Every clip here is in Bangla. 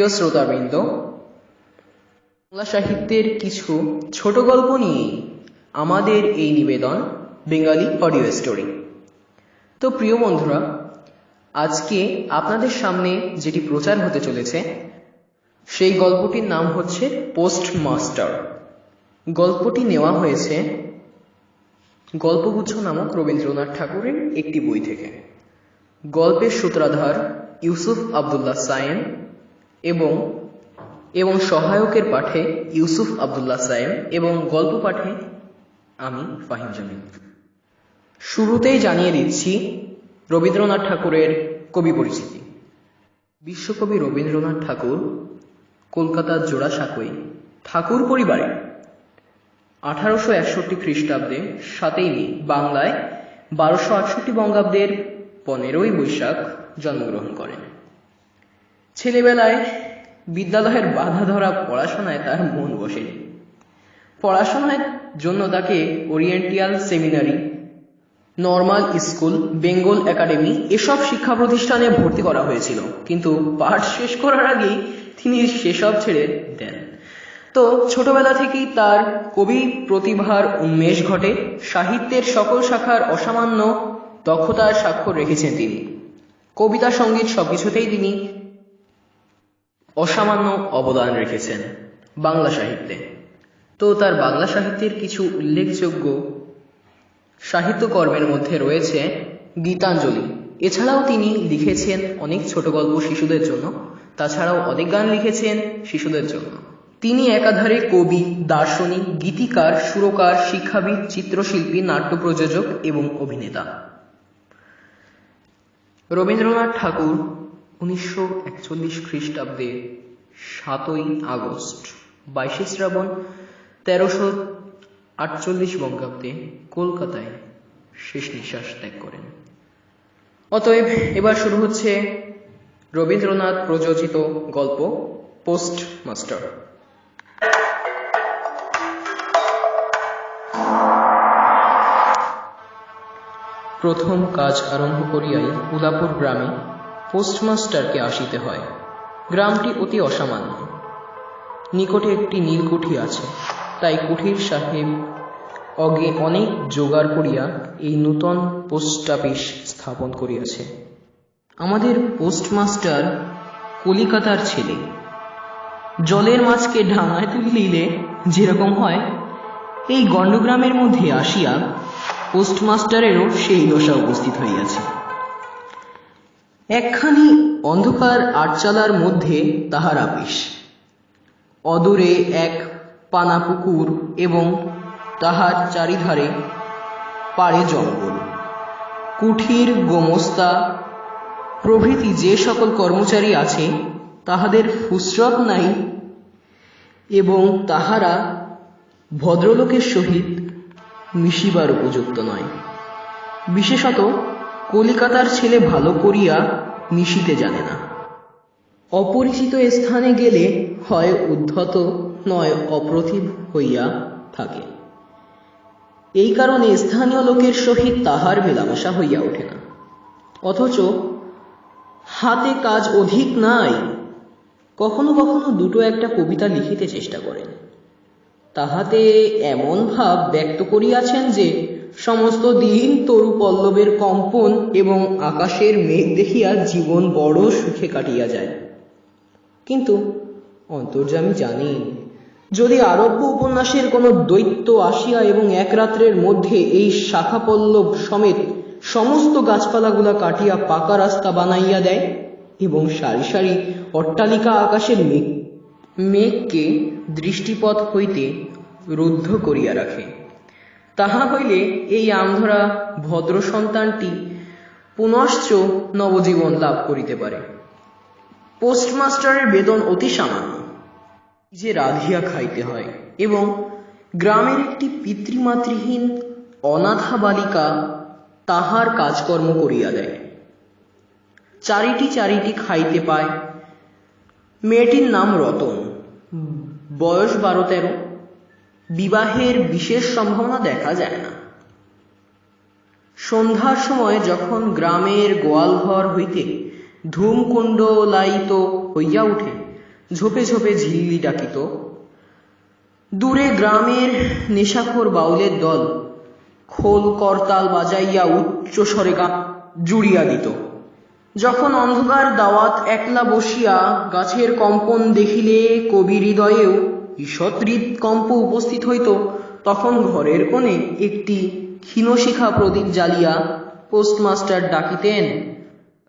প্রিয় শ্রোতাবৃন্দ, বাংলা সাহিত্যের কিছু ছোট গল্প নিয়ে আমাদের এই নিবেদন বেঙ্গলি অডিও স্টোরি। তো প্রিয় বন্ধুরা, আজকে আপনাদের সামনে যেটি প্রচার হতে চলেছে সেই গল্পটির নাম হচ্ছে পোস্টমাস্টার। গল্পটি নেওয়া হয়েছে গল্পগুচ্ছ নামক রবীন্দ্রনাথ ঠাকুরের একটি বই থেকে। গল্পের সূত্রধার ইউসুফ আবদুল্লাহ সায়েম এবং সহায়কের পাঠে ইউসুফ আবদুল্লাহ সায়েম এবং গল্প পাঠে আমি ফাহিম জামিল। শুরুতেই জানিয়ে দিচ্ছি রবীন্দ্রনাথ ঠাকুরের কবি পরিচিতি। বিশ্বকবি রবীন্দ্রনাথ ঠাকুর কলকাতার জোড়াসাঁকোয় ঠাকুর পরিবারে 1861 খ্রিস্টাব্দে 7ই মে, বাংলায় 1268 বঙ্গাব্দের 15ই বৈশাখ জন্মগ্রহণ করেন। ছেলেবেলায় বিদ্যালয়ের বাধা ধরা পড়াশোনায় তার মন বসেনি। পড়াশোনার জন্য তাকে oriental seminary, normal school, Bengal academy এসব শিক্ষা প্রতিষ্ঠানে ভর্তি করা হয়েছিল, কিন্তু পাঠ শেষ করার আগেই তিনি সেসব ছেড়ে দেন। তো ছোটবেলা থেকেই তার কবি প্রতিভার উন্মেষ ঘটে। সাহিত্যের সকল শাখার অসামান্য দক্ষতার স্বাক্ষর রেখেছেন তিনি। কবিতা, সঙ্গীত সবকিছুতেই তিনি অসামান্য অবদান রেখেছেন বাংলা সাহিত্যে। তো তার বাংলা সাহিত্যের কিছু উল্লেখযোগ্য সাহিত্যকর্মের মধ্যে রয়েছে গীতাঞ্জলি। এছাড়াও তিনি লিখেছেন অনেক ছোট গল্প শিশুদের জন্য, তাছাড়াও অনেক গান লিখেছেন শিশুদের জন্য। তিনি একাধারে কবি, দার্শনিক, গীতিকার, সুরকার, শিক্ষাবিদ, চিত্রশিল্পী, নাট্য প্রযোজক এবং অভিনেতা। রবীন্দ্রনাথ ঠাকুর 1941 খ্রিস্টাব্দে 7ই আগস্ট, 22 শ্রাবণ 1348 বঙ্গাব্দে কলকাতায় শেষ নিঃশ্বাস ত্যাগ করেন। অতএব এবার শুরু হচ্ছে রবীন্দ্রনাথ প্রযোজিত গল্প পোস্টমাস্টার। প্রথম কাজ আরম্ভ করিয়াই উলাপুর গ্রামে পোস্টমাস্টারকে আসিতে হয়। গ্রামটি অতি অসামান্য। নিকটে একটি নীলকুঠি আছে, তাই কুঠির সাহেব অনেক জোগাড় করিয়া এই নূতন পোস্ট অফিস স্থাপন করিয়াছে। আমাদের পোস্টমাস্টার কলিকাতার ছেলে। জলের মাছকে ডাঙায় তুলিলে যেরকম হয়, এই গণ্ডগ্রামের মধ্যে আসিয়া পোস্টমাস্টারেরও সেই দশা উপস্থিত হইয়াছে। একখানি অন্ধকার আটচালার মধ্যে তাহার আপিস। অদূরে এক পানা পুকুর এবং তাহার চারিধারে পাড়ে জঙ্গল। কুঠির, গোমস্তা প্রভৃতি যে সকল কর্মচারী আছে তাহাদের ফুসরত নাই এবং তাহারা ভদ্রলোকের সহিত মিশিবার উপযুক্ত নয়। বিশেষত কলিকাতার ছেলে ভালো করিয়া মিশিতে জানে না। অপরিচিত স্থানে গেলে হয় উদ্ধত নয় অপ্রতিভ হইয়া থাকে। এই কারণে স্থানীয় লোকের সহিত তাহার মেলামেশা হইয়া ওঠে না। অথচ হাতে কাজ অধিক নাই। কখনো কখনো দুটো একটা কবিতা লিখিতে চেষ্টা করেন। তাহাতে এমন ভাব ব্যক্ত করিয়াছেন যে সমস্ত দিন তরু পল্লবের কম্পন এবং আকাশের মেঘ দেখিয়া জীবন বড় সুখে কাটিয়া যায়। কিন্তু অন্তর্যামী জানেন, যদি আরব্য উপন্যাসের কোনো দৈত্য আসিয়া এবং এক রাত্রের মধ্যে এই শাখা পল্লব সমেত সমস্ত গাছপালাগুলা কাটিয়া পাকা রাস্তা বানাইয়া দেয় এবং সারি সারি অট্টালিকা আকাশের মেঘকে দৃষ্টিপথ হইতে রুদ্ধ করিয়া রাখে, তাহা হইলে এই আমধরা ভদ্র সন্তানটি পুনশ্চ নবজীবন লাভ করিতে পারে। পোস্টমাস্টারের বেতন অতি সামান্য, যে রাঁধিয়া খাইতে হয় এবং গ্রামের একটি পিতৃমাতৃহীন অনাথা বালিকা তাহার কাজকর্ম করিয়া দেয়। চারিটি খাইতে পায়। মেয়েটির নাম রতন, বয়স 12-13। বিবাহের বিশেষ সম্ভাবনা দেখা যায় না। সন্ধ্যার সময় যখন গ্রামের গোয়ালঘর হইতে ধূমকুণ্ডলায়িত হইয়া উঠে, ঝোপে ঝোপে ঝিল্লি ডাকিত। দূরে গ্রামের নেশাখোর বাউলের দল খোল করতাল বাজাইয়া উচ্চ স্বরে গান জুড়িয়া দিত। যখন অন্ধকার দাওয়াত একলা বসিয়া গাছের কম্পন দেখিলে কবি হৃদয়েও ঈষৎ হৃৎকম্প উপস্থিত হইত, তখন ঘরের কোণে একটি ক্ষীণশিখা প্রদীপ জ্বালিয়া পোস্টমাস্টার ডাকিতেন,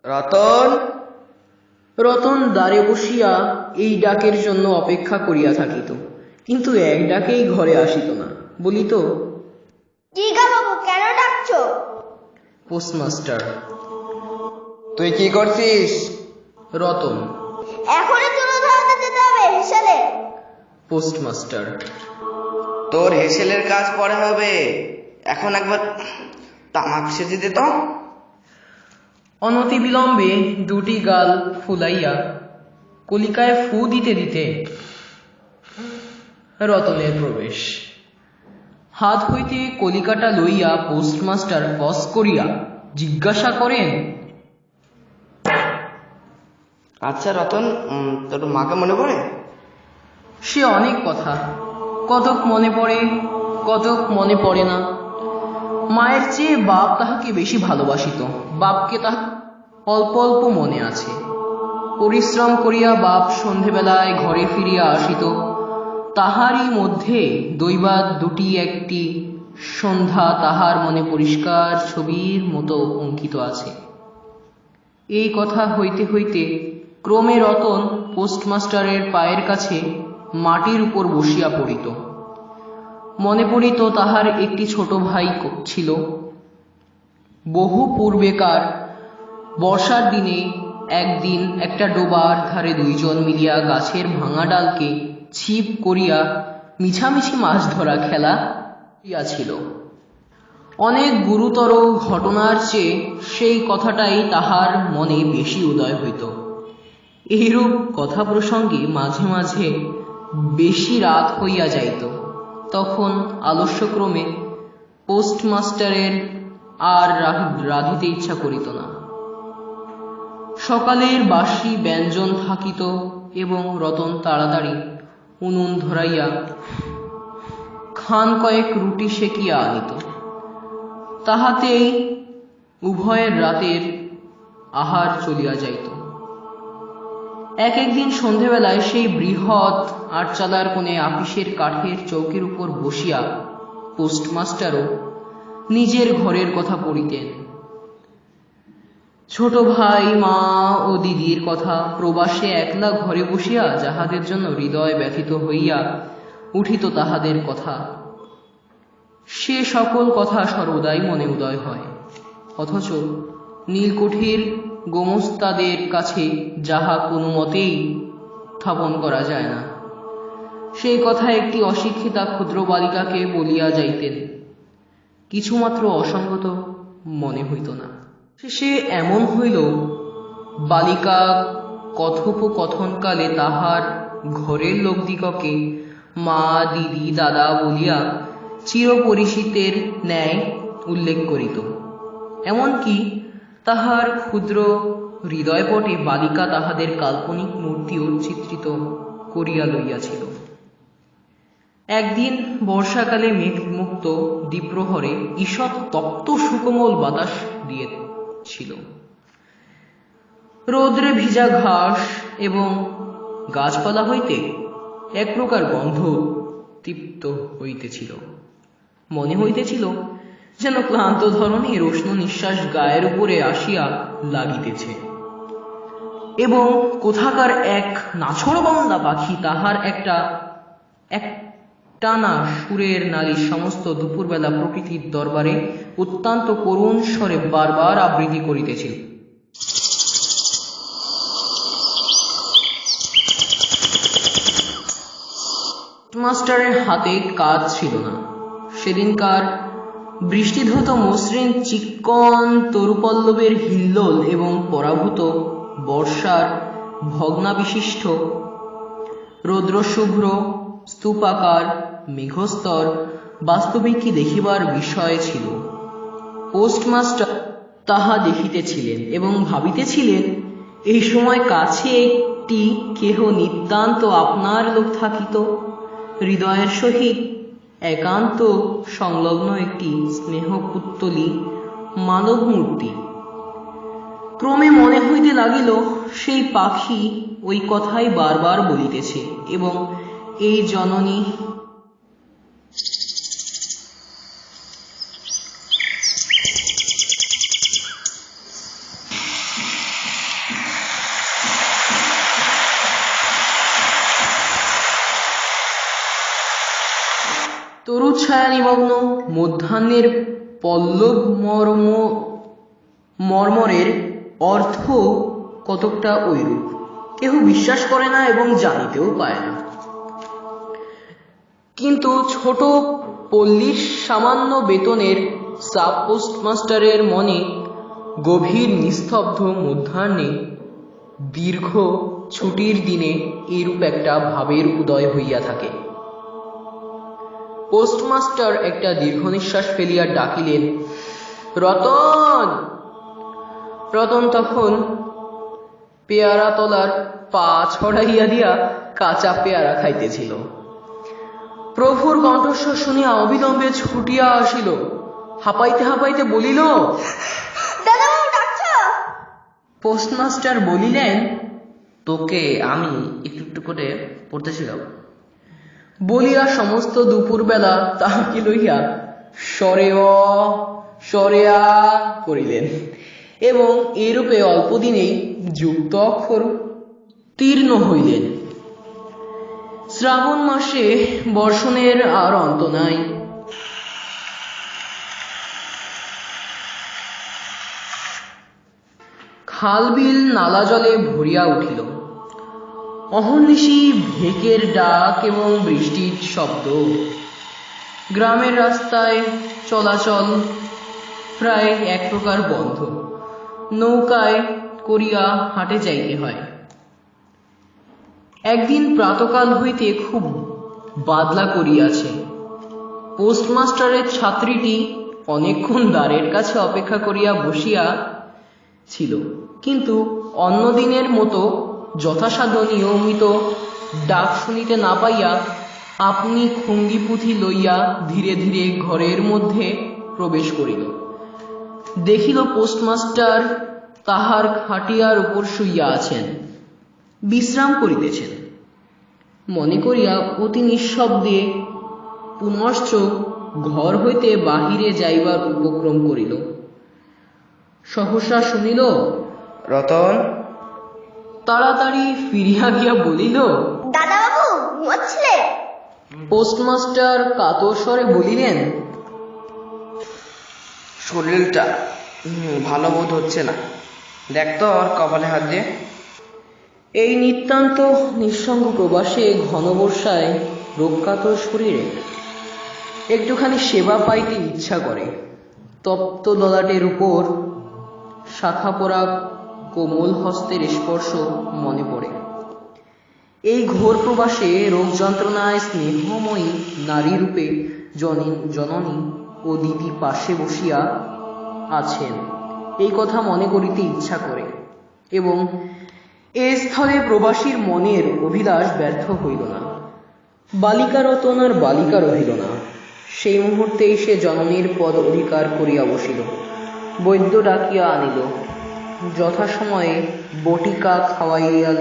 রতন। রতন দ্বারে বসিয়া এই ডাকের জন্য অপেক্ষা করিয়া থাকিত, কিন্তু এক ডাকেই ঘরে আসিত না। বলিত, কি গা বাবু, কেন ডাকছো? পোস্টমাস্টার। তুই কি করছিস? রতন। এখনই তুলো ধরাতে যেতে হবে হেসেলে। পোস্টমাস্টার। তোর হেসেলের কাজ পরে হবে, এখন একবার তামাক সেজে দে তো। অনতিবিলম্বে দুটি গাল ফুলাইয়া কলিকায় ফু দিতে দিতে রতনের প্রবেশ। হাত হইতে কলিকাটা লইয়া পোস্টমাস্টার কস করিয়া জিজ্ঞাসা করেন, আচ্ছা রতন, তোর মাকে মনে পড়ে? সে অনেক কথা, কতক মনে পড়ে, কতক মনে পড়ে না। মায়ের চেয়ে বাপ তাহাকে বেশি ভালোবাসিত। বাপকে তাহা অল্প অল্প মনে আছে। পরিশ্রম করিয়া বাপ সন্ধেবেলায় ঘরে ফিরিয়া আসিত, তাহারই মধ্যে দৈবাৎ দুটি একটি সন্ধ্যা তাহার মনে পরিষ্কার ছবির মতো অঙ্কিত আছে। এই কথা হইতে হইতে ক্রমে রতন পোস্টমাস্টারের পায়ের কাছে মাটির উপর বসিয়া পড়িত। মনে পড়িত তাহার একটি ছোট ভাই ছিল। বহু পূর্বেকার বর্ষার দিনে একদিন একটা ডোবার ধারে দুইজন মিলিয়া গাছের ভাঙা ডালকে ছিপ করিয়া মিছামিছি মাছ ধরা খেলা ছিল। অনেক গুরুতর ঘটনার চেয়ে সেই কথাটাই তাহার মনে বেশি উদয় হইত। এইরূপ কথা প্রসঙ্গে মাঝে মাঝে বেশি রাত হইয়া যাইত। তখন আলস্যক্রমে পোস্টমাস্টারের আর রাঁধিতে ইচ্ছা করিত না। সকালের বাসি ব্যঞ্জন থাকিত এবং রতন তাড়াতাড়ি উনুন ধরাইয়া খান কয়েক রুটি সেকিয়া আনিত। তাহাতেই উভয়ের রাতের আহার চলিয়া যাইত। একদিন সন্ধেবেলায় সেই বৃহৎ আটচালার কোণে আপিসের কাঠের চৌকির উপর বসিয়া পোস্টমাস্টারও নিজের ঘরের কথা পড়িতেন। ছোট ভাই, মা ও দিদির কথা, প্রবাসে একলা ঘরে বসিয়া যাহাদের জন্য হৃদয় ব্যথিত হইয়া উঠিত তাহাদের কথা, সে সকল কথা সর্বদাই মনে উদয় হয়। অথচ নীলকুঠির গোমস্তাদের কাছে যাহা কোনো মতেই উত্থাপন করা যায় না, সেই কথা একটি অশিক্ষিতা ক্ষুদ্র বালিকাকে বলিয়া যাইতেন, কিছুমাত্র অসঙ্গত মনে হইত না। শেষে এমন হইল, বালিকা কথোপকথনকালে তাহার ঘরের লোকদিগকে মা, দিদি, দাদা বলিয়া চিরপরিচিতের ন্যায় উল্লেখ করিত। এমনকি তাহার ক্ষুদ্র হৃদয়পটে বালিকা তাহাদের কাল্পনিক মূর্তিও চিত্রিত করিয়া লইয়াছিল। একদিন বর্ষাকালে মেঘমুক্ত দ্বিপ্রহরে ঈষৎ তপ্ত সুকোমল বাতাস দিয়েছিল। রৌদ্রে ভিজা ঘাস এবং গাছপালা হইতে এক প্রকার গন্ধ তৃপ্ত হইতেছিল। মনে হইতেছিল যেন ক্লান্ত ধরনের উষ্ণ নিঃশ্বাস গায়ের উপরে আসিয়া লাগিতেছে এবং কোথাকার এক নাছোড়বান্দা পাখি তাহার একটানা সুরের নালিশ সমস্ত দুপুরবেলা প্রকৃতির দরবারে অত্যন্ত করুণ স্বরে বারবার আবৃত্তি করিতেছিল। মাস্টারের হাতে কাজ ছিল না। সেদিনকার বৃষ্টিধৌত মসৃণ চিক্কণ তরুপল্লবের হিল্লোল এবং পরাভূত বর্ষার ভগ্নাবিশিষ্ট রৌদ্রশুভ্র স্তূপাকার মেঘস্তর বাস্তবিকই দেখিবার বিষয় ছিল। পোস্টমাস্টার তাহা দেখিতেছিলেন এবং ভাবিতেছিলেন, এই সময় কাছে একটি কেহ নিতান্ত আপনার লোক থাকিত, হৃদয়ের সহিত একান্ত সংলগ্ন একটি স্নেহপুত্তলী মানব মূর্তি। ক্রমে মনে হইতে লাগিল সেই পাখি ওই কথাই বারবার বলিতেছে এবং এই জননী তরুচ্ছায়া নিমগ্ন মধ্যাহ্নের পল্লব মর্মরের অর্থ কতকটা ঐরূপ। কেহ বিশ্বাস করে না এবং জানিতেও পায় না। কিন্তু ছোট পল্লীর সামান্য বেতনের সাব পোস্টমাস্টারের মনে গভীর নিস্তব্ধ মধ্যাহ্নে দীর্ঘ ছুটির দিনে এইরূপ একটা ভাবের উদয় হইয়া থাকে। পোস্টমাস্টার একটা দীর্ঘ নিঃশ্বাস ফেলিয়া ডাকিলেন, রতন। রতন তখন পেয়ারা তলার পা ছড়াইয়া দিয়া কাঁচা পেয়ারা খাইতেছিল। প্রভুর কণ্ঠস্বর শুনিয়া অবিলম্বে ছুটিয়া আসিল, হাঁপাইতে হাঁপাইতে বলিল, দাদাবাবু ডাকছো? পোস্টমাস্টার বলিলেন, তোকে আমি একটু একটু করে পড়তেছিলাম। বলিয়া সমস্ত দুপুরবেলা তাহাকে লইয়া সরেয়া করিলেন এবং এইরূপে অল্পদিনেই যুক্ত অক্ষর তীর্ণ হইলেন। শ্রাবণ মাসে বর্ষণের আর অন্ত নাই। খাল বিল নালা জলে ভরিয়া উঠিল। অহর্নিশি ভেকের ডাক এবং বৃষ্টির শব্দ। গ্রামের রাস্তায় চলাচল প্রায় এক প্রকার বন্ধ। নৌকায় করিয়া হাটে যাইতে হয়। একদিন প্রাতকাল হইতে খুব বাদলা করিয়াছে। পোস্টমাস্টারের ছাত্রীটি অনেকক্ষণ দ্বারের কাছে অপেক্ষা করিয়া বসিয়া ছিল, কিন্তু অন্যদিনের মতো যথাসাধ্য নিয়মিত ডাক শুনিতে না পাইয়া আপনি খুঙ্গি পুঁথি লইয়া ধীরে ধীরে ঘরের মধ্যে প্রবেশ করিল। দেখিল পোস্টমাস্টার তাহার খাটিয়ার উপর শুইয়া আছেন, বিশ্রাম করিতেছেন। মনে করিয়া অতি নিঃশব্দে পুনশ্চ ঘর হইতে বাহিরে যাইবার উপক্রম করিল। সহসা শুনিল, রতন। তাড়াতাড়ি ফিরিয়া গিয়া বলিল, দাদাবাবু ঘুমাচ্ছিলে? পোস্টমাস্টার কাতর স্বরে বলিলেন, শরীরটা ভালো বোধ হচ্ছে না, দেখ তো ওর কপালে হাত দিয়ে। এই নিতান্ত নিঃসঙ্গ প্রবাসে ঘন বর্ষায় রোগকাতর শরীরে একটুখানি সেবা পাইতে ইচ্ছা করে। তপ্ত ললাটের উপর শাখা পরা কোমল হস্তের স্পর্শ মনে পড়ে। এই ঘোর প্রবাসে রোগ যন্ত্রণায় স্নেহময়ী নারী রূপে জননী ও দিদি পাশে বসিয়া আছেন, এই কথা মনে করিতে ইচ্ছা করে এবং এ স্থলে প্রবাসীর মনের অভিলাষ ব্যর্থ হইল না। বালিকা রতন আর বালিকা রহিল না। সেই মুহূর্তেই সে জননীর পদ অধিকার করিয়া বসিল। বৈদ্য ডাকিয়া আনিল, যথাসময়ে বটিকা খাওয়াইয়াল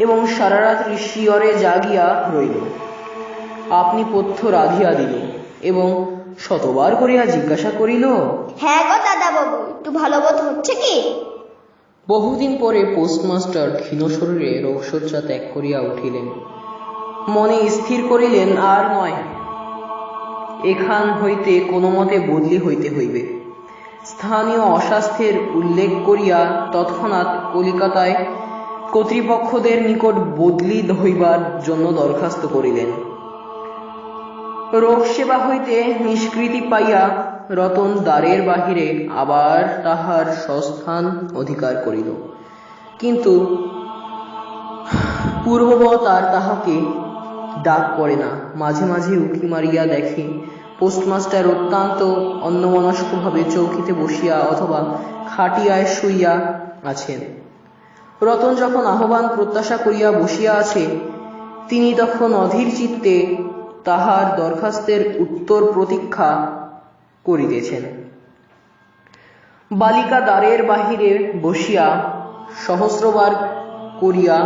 এবং সারা রাত্রি শিয়রে জাগিয়া রইল। আপনি পথ্য রাধিয়া দিল এবং শতবার করিয়া জিজ্ঞাসা করিল, হ্যাঁ গো দাদাবাবু, একটু ভালো বোধ হচ্ছে কি? বহুদিন পরে পোস্টমাস্টার ক্ষীণ শরীরে রোগশয্যা ত্যাগ করিয়া উঠিলেন। মনে স্থির করিলেন, আর নয়, এখান হইতে কোনো মতে বদলি হইতে হইবে। স্থানীয় অস্বাস্থ্যের উল্লেখ করিয়া তৎক্ষণাৎ কলিকাতায় কর্তৃপক্ষদের নিকট বদলি হইবার জন্য দরখাস্ত করিলেন। রোগ সেবা হইতে নিষ্কৃতি পাইয়া রতন দ্বারের বাহিরে আবার তাহার স্বস্থান অধিকার করিল, কিন্তু পূর্ববৎ আর তাহাকে ডাক পড়ে না। মাঝে মাঝে উঁকি মারিয়া দেখে পোস্টমাস্টার অত্যন্ত অন্যমনস্কভাবে চৌকিতে বসিয়া অথবা খাটিয়ায় শুইয়া আছেন। রতন যখন আহ্বান প্রত্যাশা করিয়া বসিয়া আছে, তিনি তখন অধীর চিত্তে তাহার দরখাস্তের উত্তর প্রতীক্ষা করিতেছেন। বালিকা দ্বারের বাহিরে বসিয়া সহস্রবার করিয়া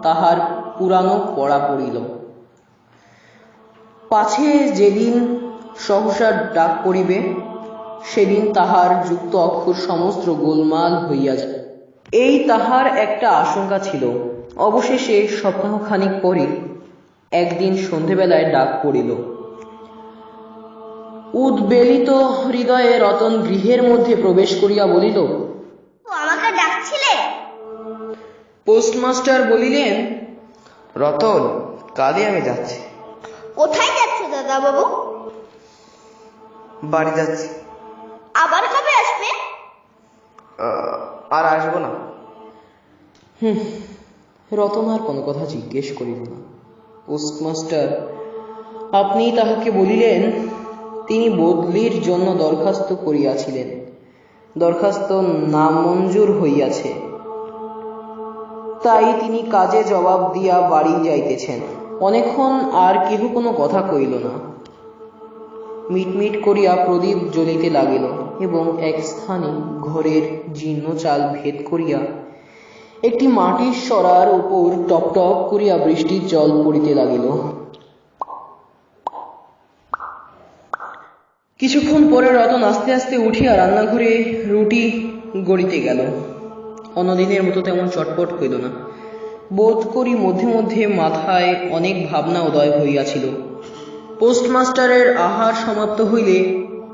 তাহার পুরানো পড়া পড়িল। পাছে যেদিন সহসা ডাক পড়িবে, সেদিন তাহার যুক্ত অক্ষর সমস্ত গোলমাল হইয়া যায়। এই তাহার একটা আশঙ্কা ছিল। অবশেষে সপ্তাহখানিক পরে একদিন সন্ধেবেলায় ডাক পড়িল। উদ্বেলিত হৃদয়ে রতন গৃহের মধ্যে প্রবেশ করিয়া বলিল, আমাকে ডাকছিলে? পোস্টমাস্টার বলিলেন, রতন, কালই আমি যাচ্ছি। কোথায় যাচ্ছ দাদা বাবু? বাড়ি যাচ্ছি। আবার কবে আসবে? আর আসবো না। রতন আর কোনো কথা জিজ্ঞেস করিল না। পোস্টমাস্টার আপনি তাহাকে বলিলেন, তিনি বদলির জন্য দরখাস্ত করিয়াছিলেন, দরখাস্ত নামঞ্জুর হইয়াছে, তাই তিনি কাজে জবাব দিয়া বাড়ি যাইতেছেন। অনেকক্ষণ আর কেহ কোনো কথা কইল না। মিটমিট করিয়া প্রদীপ জ্বলিতে লাগিল এবং এক স্থানে ঘরের জীর্ণ চাল ভেদ করিয়া একটি মাটির সরার উপর টপ টপ করিয়া বৃষ্টির জল পড়িতে লাগিল। কিছুক্ষণ পরে রতন আস্তে আস্তে উঠিয়া রান্নাঘরে রুটি গড়িতে গেল। অন্যদিনের মতো তেমন চটপট হইল না। বোধ করি মধ্যে মধ্যে মাথায় অনেক ভাবনা উদয় হইয়াছিল। পোস্টমাস্টারের আহার সমাপ্ত হইলে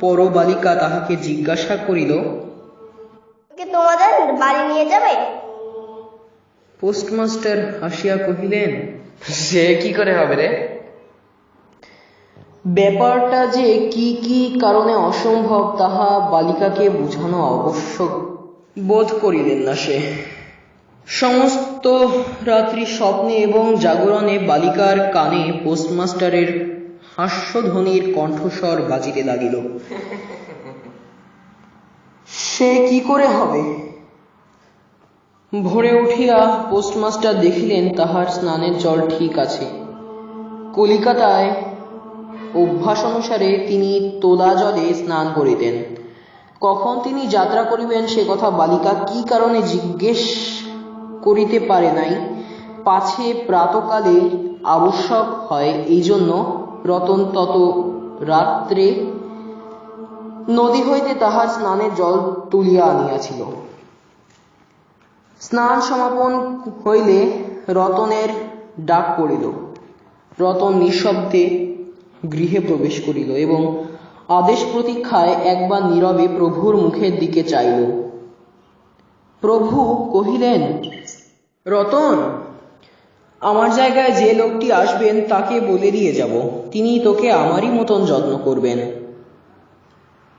পর বালিকা তাহাকে জিজ্ঞাসা করিল, তোমাদের বাড়ি নিয়ে যাবে? পোস্টমাস্টার হাসিয়া কহিলেন, সে কি করে হবে রে? ব্যাপারটা যে কি কি কারণে অসম্ভব তাহা বালিকাকে বুঝানো আবশ্যক বোধ করিলেন না সে। সমস্ত রাত্রি স্বপ্নে এবং জাগরণে বালিকার কানে পোস্টমাস্টারের হাস্যধ্বনির কণ্ঠস্বর বাজিতে লাগিল। সে কি করে হবে? ভোরে উঠিয়া পোস্টমাস্টার দেখিলেন তাহার স্নানের জল ঠিক আছে। কলিকাতায় অভ্যাস অনুসারে তিনি তোলা জলে স্নান করিতেন। কখন তিনি যাত্রা করিবেন সে কথা বালিকা কি কারণে জিজ্ঞেস করিতে পারে নাই। পাছে প্রাতকালে আবশ্যক হয়, এই জন্য রতন তত রাত্রে নদী হইতে তাহার স্নানের জল তুলিয়া আনিয়াছিল। স্নান সমাপন হইলে রতনের ডাক পড়িল। রতন নিঃশব্দে গৃহে প্রবেশ করিল এবং আদেশ প্রতীক্ষায় একবার নীরবে প্রভুর মুখের দিকে চাইল। প্রভু কহিলেন, রতন, আমার জায়গায় যে লোকটি আসবেন তাকে বলে দিয়ে যাব, তিনি তোকে আমারই মতন যত্ন করবেন।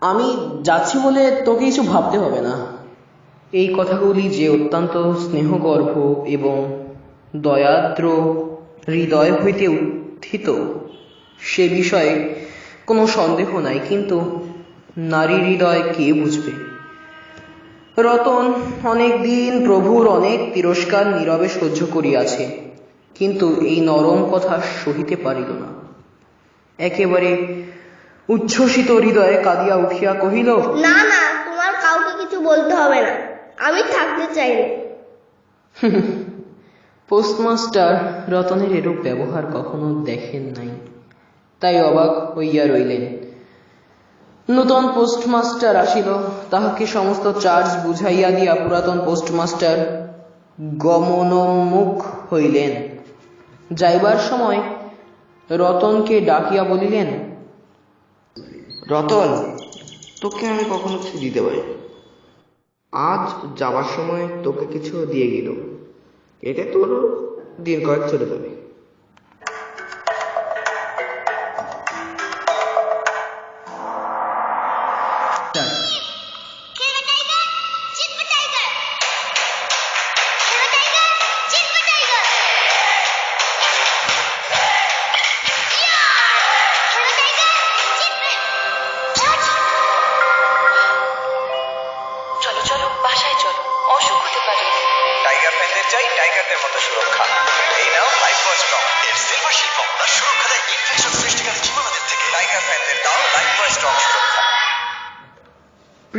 আমি যাচ্ছি বলে তোকে কিছু ভাবতে হবে না। এই কথাগুলি যে অত্যন্ত স্নেহগর্ভ এবং দয়াদ্র হৃদয় হইতে উত্থিত সে বিষয়ে কোনো সন্দেহ নাই, কিন্তু নারী হৃদয় কে বুঝবে? রতন অনেক দিন প্রভুর অনেক তিরস্কার নীরবে সহ্য করিয়াছে, কিন্তু এই নরম কথা সহিতে পারিল না। একেবারে উচ্ছ্বসিত হৃদয়ে কাঁদিয়া উঠিয়া কহিল, না না, তোমার কাউকে কিছু বলতে হবে না, আমি থাকতে চাই না। পোস্টমাস্টার রতনের এরূপ ব্যবহার কখনো দেখেন নাই, তাই অবাক হইয়া রইলেন। নূতন পোস্টমাস্টার আসিল, তাহাকে সমস্ত চার্জ বুঝাইয়া দিয়া পুরাতন পোস্টমাস্টার গমনোন্মুখ হইলেন। যাইবার সময় রতনকে ডাকিয়া বলিলেন, রতন, তোকে আমি কখনো কিছু দিতে পারি, আজ যাবার সময় তোকে কিছু দিয়ে গেল, এতে তোর দিন কয়েক চলে যাবে। চলো চলো, বাসায় চলো, অসুখ হতে পারে। টাইগার ফ্যানদের চাই।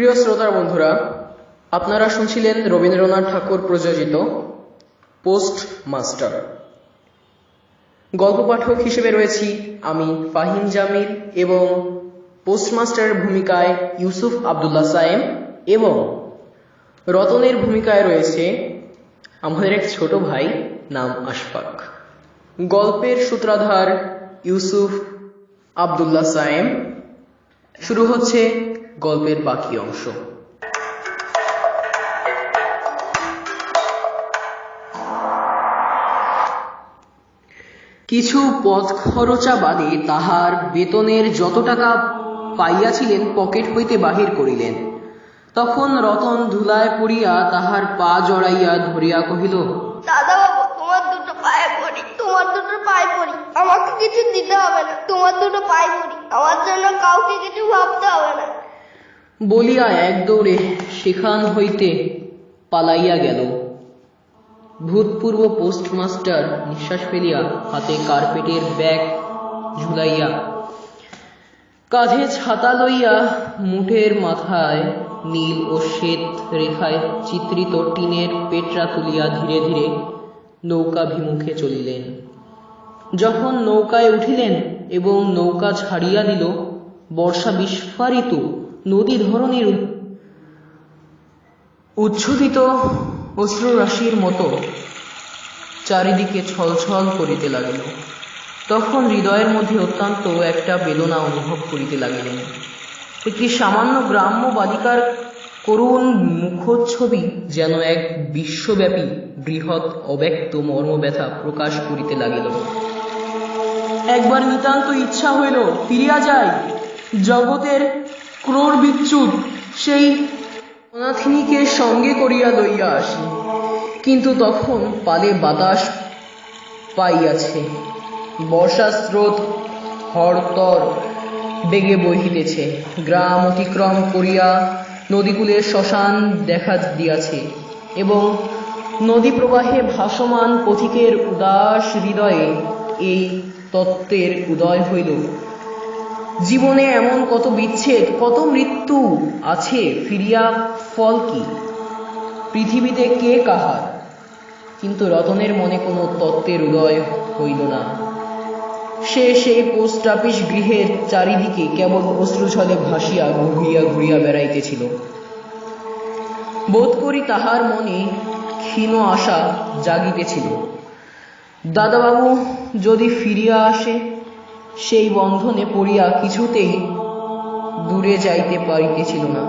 প্রিয় শ্রোতার বন্ধুরা, আপনারা শুনছিলেন রবীন্দ্রনাথ ঠাকুর প্রযোজিত পোস্ট মাস্টার। গল্প পাঠক হিসেবে রয়েছি আমি ফাহিম জামিল এবং পোস্টমাস্টারের ভূমিকায় ইউসুফ আব্দুল্লাহ সায়েম এবং রতনের ভূমিকায় রয়েছে আমাদের এক ছোট ভাই নাম আশফাক। গল্পের সূত্রধার ইউসুফ আব্দুল্লাহ সায়েম। শুরু হচ্ছে গল্পের বাকি অংশ। কিছু পথ খরচা বাদে তাহার বেতনের যত টাকা পাইয়াছিলেন পকেট হইতে বাহির করিলেন। তখন রতন ধুলায় পড়িয়া তাহার পা জড়াইয়া ধরিয়া কহিল, দাদা বাবু, তোমার দুটো পায়ে পড়ি, তোমার দুটো পায়ে পড়ি, আমাকে কিছু দিতে হবে না, তোমার দুটো পায়ে পড়ি, আমার জন্য কাউকে কিছু ভাবতে হবে না। বলিয়া এক দৌড়ে সেখান হইতে পালাইয়া গেল। ভূতপূর্ব পোস্টমাস্টার নিঃশ্বাস ফেলিয়া হাতে কার্পেটের ব্যাগ ঝুলাইয়া কাঁধে ছাতা লইয়া মুঠের মাথায় নীল ও শ্বেত রেখায় চিত্রিত টিনের পেটরা তুলিয়া ধীরে ধীরে নৌকাভিমুখে চলিলেন। যখন নৌকায় উঠিলেন এবং নৌকা ছাড়িয়া দিল, বর্ষা বিস্ফারিত নদী ধরনের উচ্ছ্বসিত অশ্রুরাশির মতো চারিদিকে ছলছল করিতে লাগিল। তখন হৃদয়ের মধ্যে অত্যন্ত একটা বেদনা অনুভব করিতে লাগিলেন। একটি সামান্য গ্রাম্য বালিকার করুণ মুখচ্ছবি যেন এক বিশ্বব্যাপী বৃহৎ অব্যক্ত মর্মব্যথা প্রকাশ করিতে লাগিল। একবার নিতান্ত ইচ্ছা হইল ফিরিয়া যাই, জগতের ক্রোড় বিচ্যুত সেই অনাথিনীকে সঙ্গে করিয়া লইয়া আসি। কিন্তু তখন পালে বাতাস পাইয়াছে, বর্ষা স্রোত হরতর বেগে বহিতেছে, গ্রাম অতিক্রম করিয়া নদীকূলের শ্মশান দেখা দিয়াছে এবং নদী প্রবাহে ভাসমান পথিকের উদাস হৃদয়ে এই তত্ত্বের উদয় হইল, জীবনে এমন কত বিচ্ছেদ, কত মৃত্যু আছে, ফিরিয়া ফল কি, পৃথিবীতে কে কাহার। কিন্তু রতনের মনে কোনো তত্ত্বের উদয় হইল না। সে সেই পোস্ট অফিস গৃহের চারিদিকে কেবল অশ্রুছলে ভাসিয়া ঘুরিয়া ঘুরিয়া বেড়াইতেছিল। বোধ করি তাহার মনে ক্ষীণ আশা জাগিতেছিল, দাদাবাবু যদি ফিরিয়া আসে। সেই বন্ধনে পড়িয়া কিছুতেই দূরে যাইতে পারিতেছিল না।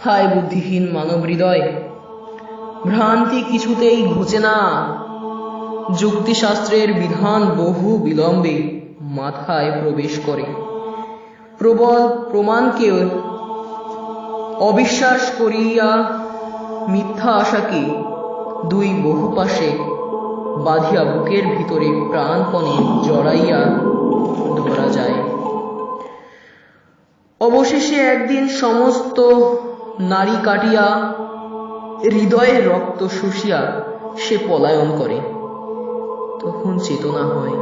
হায় বুদ্ধিহীন মানব হৃদয়, ভ্রান্তি কিছুতেই ঘুচে না। যুক্তিশাস্ত্রের বিধান বহু বিলম্বে মাথায় প্রবেশ করে। প্রবল প্রমাণকে অবিশ্বাস করিয়া মিথ্যা আশাকে দুই বহু পাশে বাঁধিয়া বুকের ভিতরে প্রাণপণে জড়াইয়া ধরা যায়। অবশেষে একদিন সমস্ত নারী কাটিয়া হৃদয়ের রক্ত শুষিয়া সে পলায়ন করে। তখন চেতনা হয়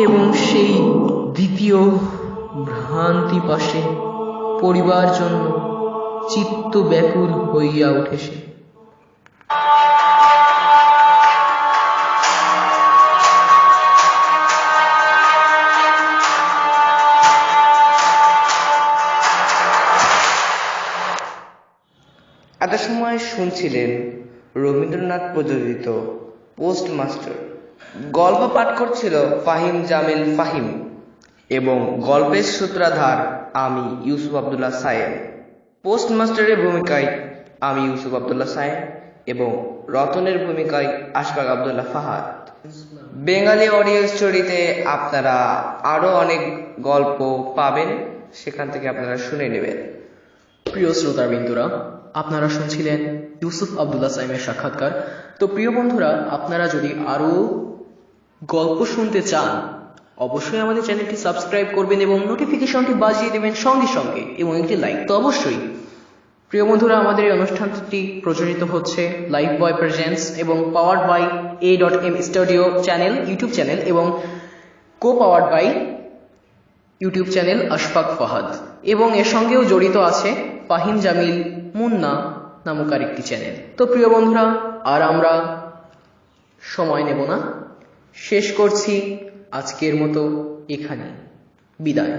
এবং সেই দ্বিতীয় ভ্রান্তি পাশে পরিবার জন্য চিত্ত ব্যাকুল হইয়া ওঠে সে। এত সময় শুনছিলেন রবীন্দ্রনাথ প্রযোজিত পোস্টমাস্টার। গল্প পাঠ করছিল ফাহিম জামিল ফাহিম এবং গল্পের সূত্রধার আমি ইউসুফ আব্দুল্লাহ সায়েম। পোস্টমাস্টারের ভূমিকায় আমি ইউসুফ আব্দুল্লাহ সায়েম এবং রতনের ভূমিকায় আশফাক আব্দুল্লাহ ফাহাদ। বেঙ্গালি অডিও স্টোরিতে আপনারা আরো অনেক গল্প পাবেন, সেখান থেকে আপনারা শুনে নেবেন। প্রিয় শ্রোতাবৃন্দরা, আপনারা শুনছিলেন ইউসুফ আব্দুল্লাহ সাইমের সাক্ষাৎকার। তো প্রিয় বন্ধুরা, আপনারা যদি আরো গল্প শুনতে চান অবশ্যই আমাদের চ্যানেলটি সাবস্ক্রাইব করবেন এবং নোটিফিকেশনটি বাজিয়ে দেবেন সঙ্গে সঙ্গে, এবং একটি লাইক তো অবশ্যই। প্রিয় বন্ধুরা, আমাদের এই অনুষ্ঠানটি প্রচারিত হচ্ছে লাইভ বয় প্রেজেন্টস এবং powered by A.M studio channel, YouTube channel, এবং co powered by YouTube channel Ashfaq Fahad, এবং এর সঙ্গেও জড়িত আছে ফাহিম জামিল মুন্না নামক আরেকটি চ্যানেল। তো প্রিয় বন্ধুরা, আর আমরা সময় নেব না, শেষ করছি আজকের মতো এখানে। বিদায়।